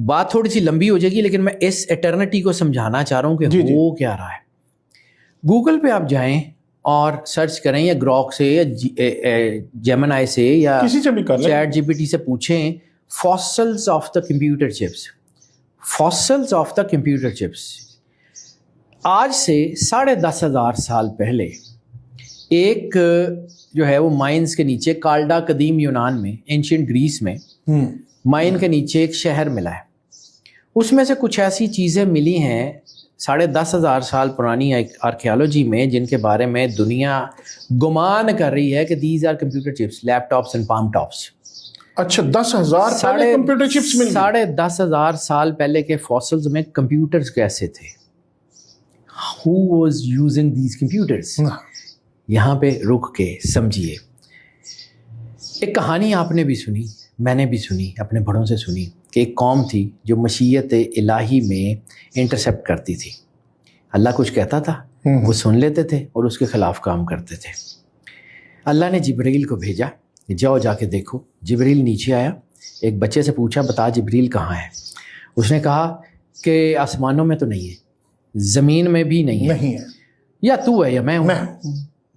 بات تھوڑی سی لمبی ہو جائے گی لیکن میں اس ایٹرنٹی کو سمجھانا چاہ رہا ہوں کہ وہ کیا رہا ہے. گوگل پہ آپ جائیں اور سرچ کریں یا گروک سے یا جیمنائی سے یا چیٹ جی پی ٹی سے پوچھیں fossils of the computer chips. Fossils of the computer chips آج سے 10,500 سال پہلے ایک جو ہے وہ مائنز کے نیچے کالڈا قدیم یونان میں اینشینٹ گریس میں مائن کے نیچے ایک شہر ملا ہے. اس میں سے کچھ ایسی چیزیں ملی ہیں 10,500 سال پرانی آرکیالوجی میں جن کے بارے میں دنیا گمان کر رہی ہے کہ these are computer chips, laptops and palmtops. اچھا 10,000 پہلے کمپیوٹر چپس مل گئے. 10,500 سال پہلے کے فاسلز میں کمپیوٹرز کیسے تھے؟ Who was using these computers? یہاں پہ رک کے سمجھیے. ایک کہانی آپ نے بھی سنی, میں نے بھی سنی, اپنے بڑوں سے سنی کہ ایک قوم تھی جو مشیت الہی میں انٹرسیپٹ کرتی تھی. اللہ کچھ کہتا تھا, وہ سن لیتے تھے اور اس کے خلاف کام کرتے تھے. اللہ نے جبریل کو بھیجا, جاؤ جا کے دیکھو. جبریل نیچے آیا, ایک بچے سے پوچھا بتا جبریل کہاں ہے؟ اس نے کہا کہ آسمانوں میں تو نہیں ہے, زمین میں بھی نہیں ہے, یا تو ہے یا میں ہوں.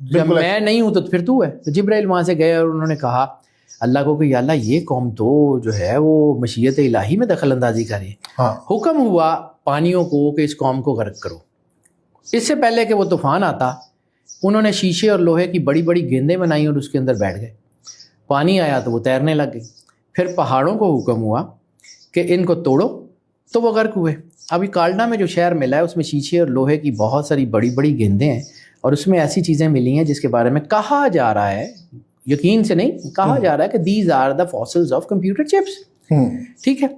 جب میں نہیں ہوں تو پھر تو ہے. تو جبریل وہاں سے گئے اور انہوں نے کہا اللہ کو کہ یا اللہ یہ قوم تو جو ہے وہ مشیت الہی میں دخل اندازی کر رہی ہے. حکم ہوا پانیوں کو کہ اس قوم کو غرق کرو. اس سے پہلے کہ وہ طوفان آتا انہوں نے شیشے اور لوہے کی بڑی بڑی گیندیں بنائی اور اس کے اندر بیٹھ گئے. پانی آیا تو وہ تیرنے لگ گئی. پھر پہاڑوں کو حکم ہوا کہ ان کو توڑو تو وہ غرق ہوئے. ابھی کالڈا میں جو شہر ملا ہے اس میں شیشے اور لوہے کی بہت ساری بڑی بڑی گیندیں ہیں اور اس میں ایسی چیزیں ملی ہیں جس کے بارے میں کہا جا رہا ہے, یقین سے نہیں, کہا جا رہا ہے کہ these are the fossils of computer chips. ٹھیک ہے,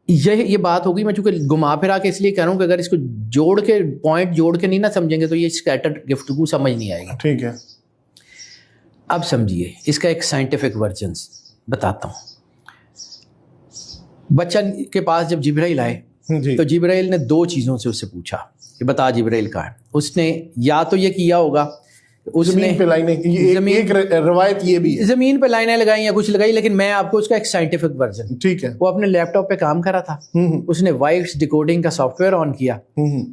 یہ بات ہوگی. میں چونکہ گھما پھرا کے اس لیے کہہ رہا ہوں کہ اگر اس کو جوڑ کے پوائنٹ جوڑ کے نہیں نہ سمجھیں گے تو یہ اسکیٹرڈ گفتگو سمجھ نہیں آئے گی. ٹھیک ہے, اب سمجھیے اس کا ایک سائنٹیفک ورژن بتاتا ہوں. بچہ کے پاس جب جبرائیل آئے تو جبرائیل نے 2 چیزوں سے اس سے پوچھا کہ بتا جبرائیل کہاں ہے. اس نے یا تو یہ کیا ہوگا, اس نے زمین پہ لائنیں, ایک روایت یہ بھی ہے زمین پہ لائنیں لگائی یا کچھ لگائی, لیکن میں آپ کو اس کا ایک سائنٹیفک ورژن. ٹھیک ہے, وہ اپنے لیپ ٹاپ پہ کام کر رہا تھا, اس نے وائس ڈیکوڈنگ کا سافٹ ویئر آن کیا,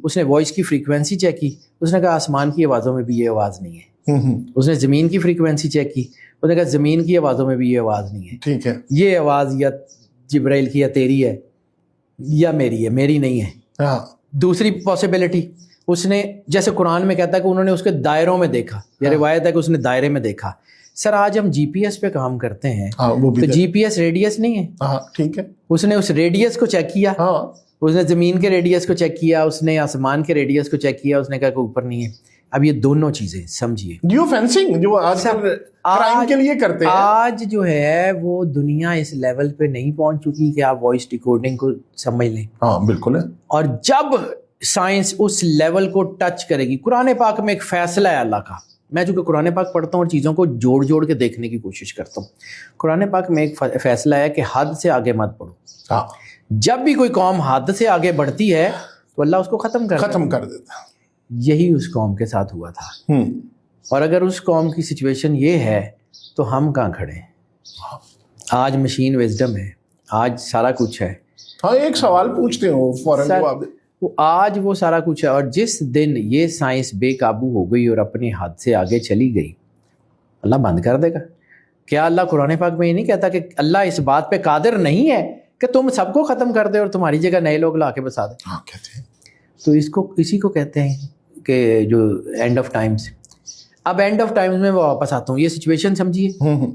اس نے وائس کی فریکوینسی چیک کی, اس نے کہا آسمان کی آوازوں میں بھی یہ آواز نہیں ہے. اس نے زمین کی فریکوینسی چیک کی, اس نے کہا زمین کی آوازوں میں بھی یہ آواز نہیں ہے. ٹھیک ہے, یہ آواز یا جبرائیل کی یا تیری ہے یا میری ہے, میری نہیں ہے. دوسری پاسبلٹی, اس نے جیسے قرآن میں کہتا ہے کہ انہوں نے اس کے دائروں میں دیکھا, یا روایت ہے کہ اس نے دائرے میں دیکھا. سر آج ہم جی پی ایس پہ کام کرتے ہیں تو جی پی ایس ریڈیس نہیں ہے. ٹھیک ہے, اس نے اس ریڈیس کو چیک کیا, اس نے زمین کے ریڈیس کو چیک کیا, اس نے آسمان کے ریڈیس کو چیک کیا, اس نے کہا کہ اوپر نہیں ہے. اب یہ دونوں چیزیں سمجھیے, جیو فینسنگ جو آج کرائم کے لیے کرتے ہیں, آج جو ہے وہ دنیا اس لیول پہ نہیں پہنچ چکی کہ آپ وائس ڈیکوڈنگ کو سمجھ لیں. ہاں بالکل ہے. اور جب سائنس اس لیول کو ٹچ کرے گی, قرآن پاک میں ایک فیصلہ ہے اللہ کا. میں چونکہ قرآن پاک پڑھتا ہوں اور چیزوں کو جوڑ جوڑ کے دیکھنے کی کوشش کرتا ہوں. قرآن پاک میں ایک فیصلہ ہے کہ حد سے آگے مت بڑھو. جب بھی کوئی قوم حد سے آگے بڑھتی ہے تو اللہ اس کو ختم کر دیتا. یہی اس قوم کے ساتھ ہوا تھا. اور اگر اس قوم کی سچویشن یہ ہے تو ہم کہاں کھڑے ہیں؟ آج مشین وزڈم ہے, آج سارا کچھ ہے. ہاں ایک سوال پوچھتے ہو فوراً جواب. آج وہ سارا کچھ ہے, اور جس دن یہ سائنس بے قابو ہو گئی اور اپنی حد سے آگے چلی گئی, اللہ بند کر دے گا. کیا اللہ قرآن پاک میں یہ نہیں کہتا کہ اللہ اس بات پہ قادر نہیں ہے کہ تم سب کو ختم کر دے اور تمہاری جگہ نئے لوگ لا کے بسا دے؟ ہاں کہتے ہیں. تو اسی کو کہتے ہیں کہ جو اینڈ آف ٹائمز. اب اینڈ آف ٹائمز میں واپس آتا ہوں. یہ سچویشن سمجھیے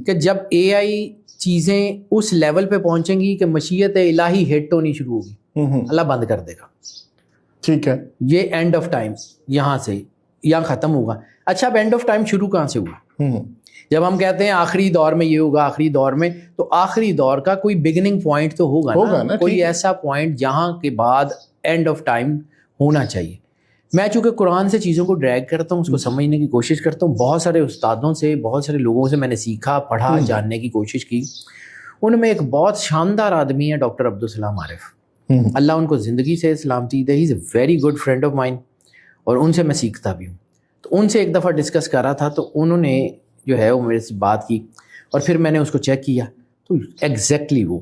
کہ جب اے آئی چیزیں اس لیول پہ پہنچیں گی کہ مشیت الہی ہٹ ہونی شروع ہوگی, اللہ بند کر دے گا. ٹھیک ہے, یہ اینڈ آف ٹائم یہاں سے یہاں ختم ہوگا. اچھا, اب اینڈ آف ٹائم شروع کہاں سے ہوا؟ جب ہم کہتے ہیں آخری دور میں یہ ہوگا, آخری دور میں, تو آخری دور کا کوئی بگننگ پوائنٹ تو ہوگا نا, کوئی ایسا پوائنٹ جہاں کے بعد اینڈ آف ٹائم ہونا چاہیے. میں چونکہ قرآن سے چیزوں کو ڈریگ کرتا ہوں, اس کو سمجھنے کی کوشش کرتا ہوں, بہت سارے استادوں سے, بہت سارے لوگوں سے میں نے سیکھا, پڑھا, جاننے کی کوشش کی. ان میں ایک بہت شاندار آدمی ہے ڈاکٹر عبدالسلام عارف, اللہ ان کو زندگی سے سلامتی دے. He is a very good friend of mine, اور ان سے میں سیکھتا بھی ہوں. تو ان سے ایک دفعہ ڈسکس کر رہا تھا تو انہوں نے جو ہے وہ میرے سے بات کی, اور پھر میں نے اس کو چیک کیا تو ایگزیکٹلی وہ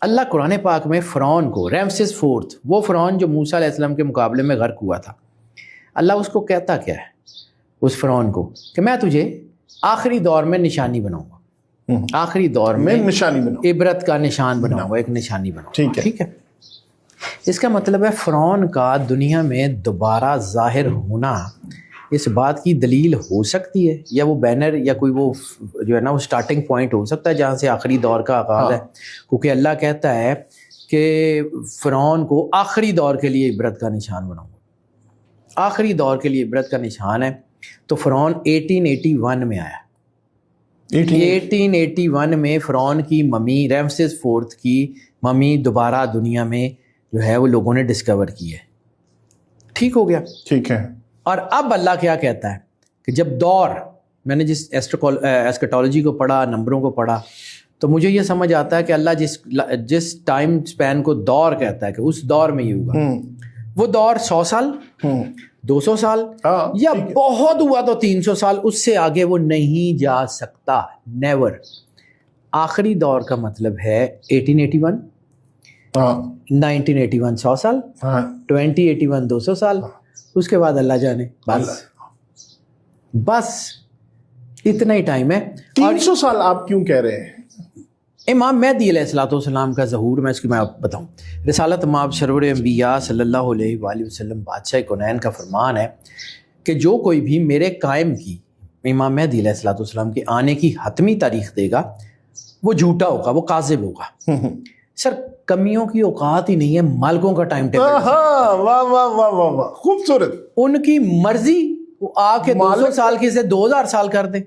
اللہ قرآن پاک میں فرعون کو، رامسیس فورتھ، وہ فرعون جو موسیٰ علیہ السلام کے مقابلے میں غرق ہوا تھا، اللہ اس کو کہتا کیا ہے اس فرعون کو کہ میں تجھے آخری دور میں نشانی بناؤں گا، آخری دور میں نشانی بناؤں، عبرت کا نشان بناؤں گا، ایک نشانی بناؤں گا. ٹھیک ہے. اس کا مطلب ہے فرعون کا دنیا میں دوبارہ ظاہر ہونا اس بات کی دلیل ہو سکتی ہے، یا وہ بینر یا کوئی وہ جو ہے نا وہ سٹارٹنگ پوائنٹ ہو سکتا ہے جہاں سے آخری دور کا آغاز ہے، کیونکہ اللہ کہتا ہے کہ فرعون کو آخری دور کے لیے عبرت کا نشان بناؤں گا، آخری دور کے لیے عبرت کا نشان ہے. تو فرعون 1881 میں آیا. 1881 میں فرعون کی ممی، رامسیس فورتھ کی ممی دوبارہ دنیا میں جو ہے وہ لوگوں نے ڈسکور کی ہے. ٹھیک ہو گیا. ٹھیک ہے. اور اب اللہ کیا کہتا ہے کہ جب دور، میں نے جس ایسکیٹالوجی کو پڑھا، نمبروں کو پڑھا، تو مجھے یہ سمجھ آتا ہے کہ اللہ جس ٹائم سپین کو دور کہتا ہے کہ اس دور میں یہ ہوگا، وہ دور 100 سال، 200 سال، یا بہت ہوا تو 300 سال، اس سے آگے وہ نہیں جا سکتا. نیور. آخری دور کا مطلب ہے 1881، 1981 100 سال، 2081 200 سال، اس کے بعد اللہ جانے. بس اتنا ہی ٹائم ہے. 300 سال آپ کیوں کہہ رہے ہیں؟ امام مہدی علیہ الصلوۃ والسلام کا ظہور، میں اس کی میں آپ بتاؤں، رسالت مآب سرور انبیاء صلی اللہ علیہ وآلہ وسلم بادشاہ کونین کا فرمان ہے کہ جو کوئی بھی میرے قائم کی، امام مہدی علیہ الصلوۃ والسلام کے آنے کی حتمی تاریخ دے گا، وہ جھوٹا ہوگا، وہ کاذب ہوگا. سر کمیوں کی اوقات ہی نہیں ہے، مالکوں کا ٹائم ٹیبل. واہ واہ واہ واہ واہ، خوبصورت. ان کی مرضی وہ آ کے 200 سال کی سے 2000 سال کر دیں،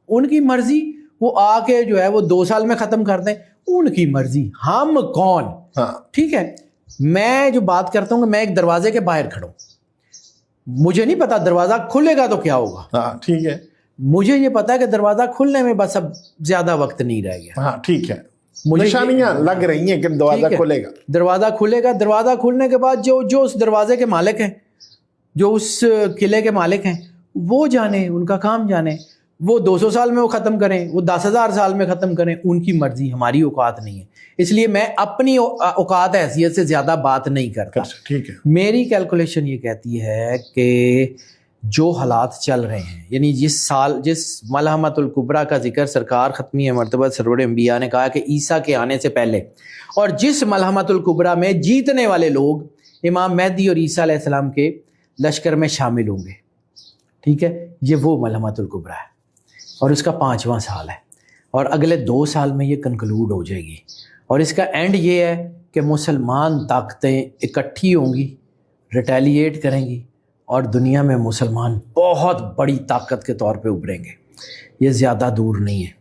ان کی مرضی وہ آ کے جو ہے وہ 2 سال میں ختم کر دیں، ان کی مرضی. ہم کون؟ ٹھیک ہے. میں جو بات کرتا ہوں کہ میں ایک دروازے کے باہر کھڑا ہوں، مجھے نہیں پتا دروازہ کھلے گا تو کیا ہوگا. ٹھیک ہے. مجھے یہ پتا ہے کہ دروازہ کھلنے میں بس اب زیادہ وقت نہیں رہ گیا. ٹھیک ہے. نشانیاں لگ رہی ہیں کہ دروازہ کھلے گا. دروازہ کھلے گا. دروازہ کھلنے کے بعد جو اس دروازے کے مالک ہیں، جو اس قلعے کے مالک ہیں، وہ جانے، ان کا کام جانے. وہ 200 سال میں وہ ختم کریں، وہ 10,000 سال میں ختم کریں، ان کی مرضی، ہماری اوقات نہیں ہے. اس لیے میں اپنی اوقات حیثیت سے زیادہ بات نہیں کرتا. ٹھیک ہے. میری کیلکولیشن یہ کہتی ہے کہ جو حالات چل رہے ہیں، یعنی جس ملحمۃ الکبریٰ کا ذکر سرکار ختمی مرتبہ سرور انبیاء نے کہا کہ عیسیٰ کے آنے سے پہلے، اور جس ملحمۃ الکبریٰ میں جیتنے والے لوگ امام مہدی اور عیسیٰ علیہ السلام کے لشکر میں شامل ہوں گے، ٹھیک ہے، یہ وہ ملحمۃ الکبریٰ ہے، اور اس کا 5واں سال ہے، اور اگلے 2 سال میں یہ کنکلوڈ ہو جائے گی. اور اس کا اینڈ یہ ہے کہ مسلمان طاقتیں اکٹھی ہوں گی، ریٹیلیٹ کریں گی، اور دنیا میں مسلمان بہت بڑی طاقت کے طور پہ ابھریں گے. یہ زیادہ دور نہیں ہے.